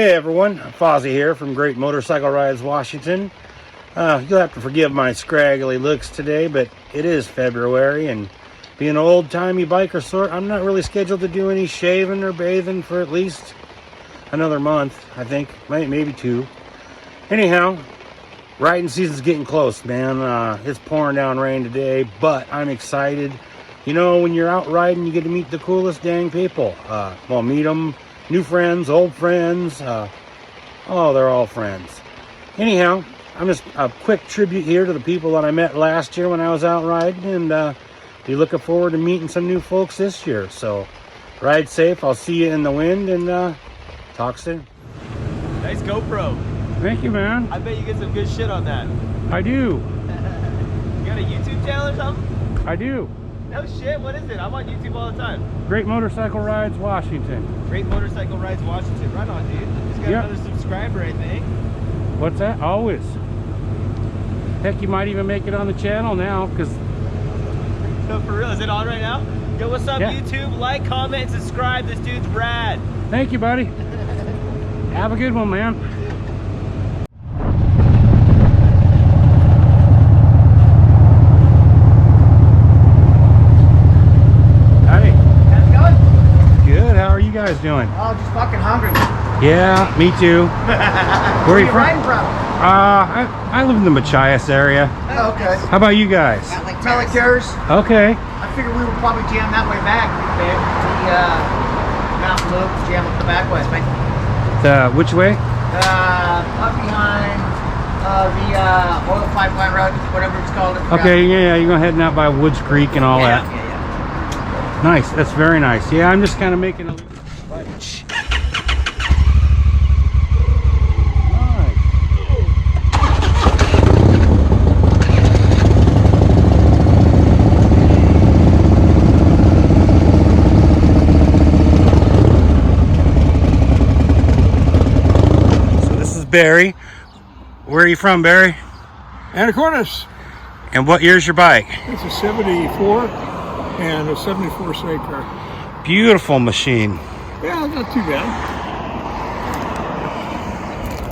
Hey everyone, Fozzie here from Great Motorcycle Rides Washington. You'll have to forgive my scraggly looks today, but it is February, and being an old-timey biker sort, I'm not really scheduled to do any shaving or bathing for at least another month, I think, maybe two. Anyhow, riding season's getting close, man. It's pouring down rain today, but I'm excited. You know, when you're out riding, you get to meet the coolest dang people. Meet them. New friends, old friends, oh, they're all friends. Anyhow, I'm just a quick tribute here to the people that I met last year when I was out riding, and be looking forward to meeting some new folks this year. So, ride safe. I'll see you in the wind, and talk soon. Nice GoPro. Thank you, man. I bet you get some good shit on that. I do. You got a YouTube channel or something? I do. No shit, what is it? I'm on YouTube all the time. Great Motorcycle Rides Washington. Great Motorcycle Rides Washington. Right on, dude. Just got another subscriber, I think. What's that? Always. Heck, you might even make it on the channel now, because... No, for real, is it on right now? Yo, what's up, YouTube? Like, comment, and subscribe. This dude's rad. Thank you, buddy. Have a good one, man. You guys doing? Oh, just fucking hungry. Yeah, me too. Where are you from? Riding from? I live in the Machias area. Oh, okay. How about you guys? Relic Terrace. Okay. I figured we would probably jam that way back. The Mountain Loop, jam up the back way. Which way? Up behind the oil pipeline road, whatever it's called. Okay, yeah, you're going heading out by Woods Creek and all that. Yeah. Nice, that's very nice. Yeah, I'm just kind of making a bunch. So this is Barry. Where are you from, Barry? Anacortes. And what year's your bike? It's a 74 and a 74 Saker. Beautiful machine. Yeah, not too bad.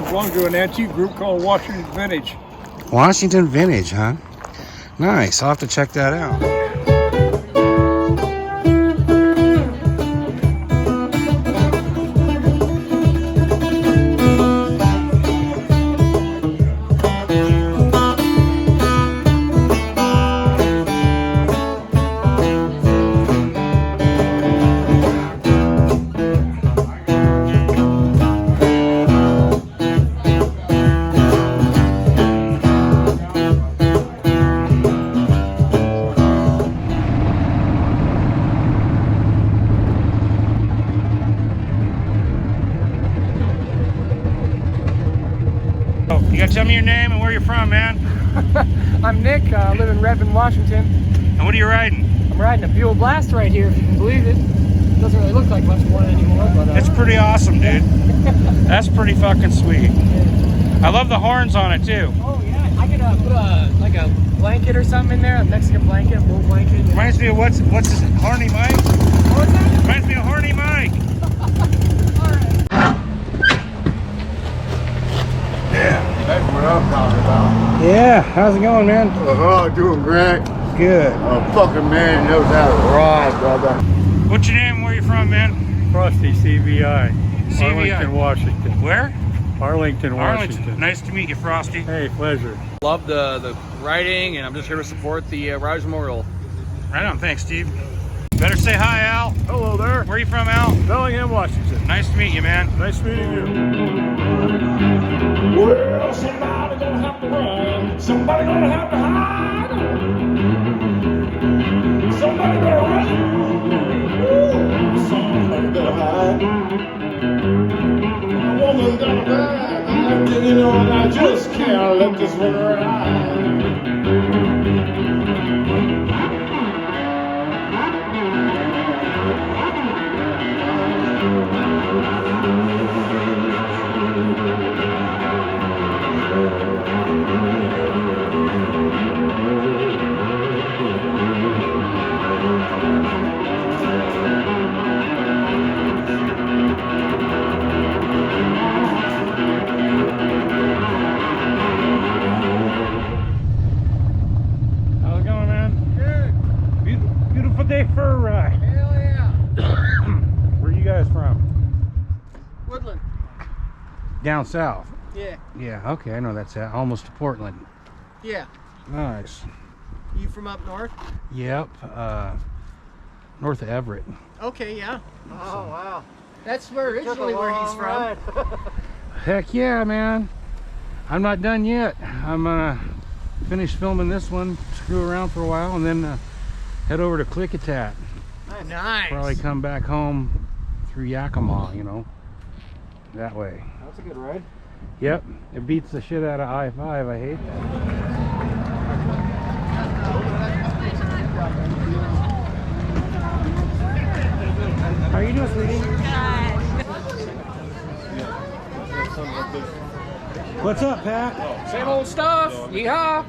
Belong to an antique group called Washington Vintage. Washington Vintage, huh? Nice. I'll have to check that out. You gotta tell me your name and where you're from, man. I'm Nick, I live in Redmond, Washington. And what are you riding? I'm riding a Buell Blast right here, if you can believe it. Doesn't really look like much of one anymore, but... It's pretty awesome, dude. That's pretty fucking sweet. I love the horns on it, too. Oh, yeah. I could put like a blanket or something in there, a Mexican blanket, wool blanket. Reminds me of what's his Horny Mike? What was that? Reminds me of Horny Mike. That's what I'm talking about. Yeah, how's it going, man? Oh, doing great. Good. A fucking man knows how to ride, brother. What's your name and where you from, man? Frosty, CVI. CVI. Arlington, Washington. Where? Arlington, Washington. Arlington. Nice to meet you, Frosty. Hey, pleasure. Love the riding, and I'm just here to support the Riders Memorial. Right on, thanks, Steve. Better say hi, Al. Hello there. Where are you from, Al? Bellingham, Washington. Nice to meet you, man. Nice meeting you. Well, somebody gonna have to run. Somebody gonna have to hide. Somebody gonna run. Ooh, somebody gonna hide. A woman's gonna die. You know, and I just can't let this one ride. for a ride. Hell yeah. Where you guys from? Woodland. Down south. Yeah. Yeah, okay, I know that's almost to Portland. Yeah. Nice. You from up north? Yep, north of Everett. Okay, yeah. Oh, wow. That's originally where he's from. Heck yeah, man. I'm not done yet. I'm gonna finish filming this one, screw around for a while, and then head over to Klickitat. Nice. Probably come back home through Yakima, you know, that way. That's a good ride. Yep, it beats the shit out of I-5. I hate that. How are you doing, sweetie? What's up, Pat? Same old stuff. Yeehaw.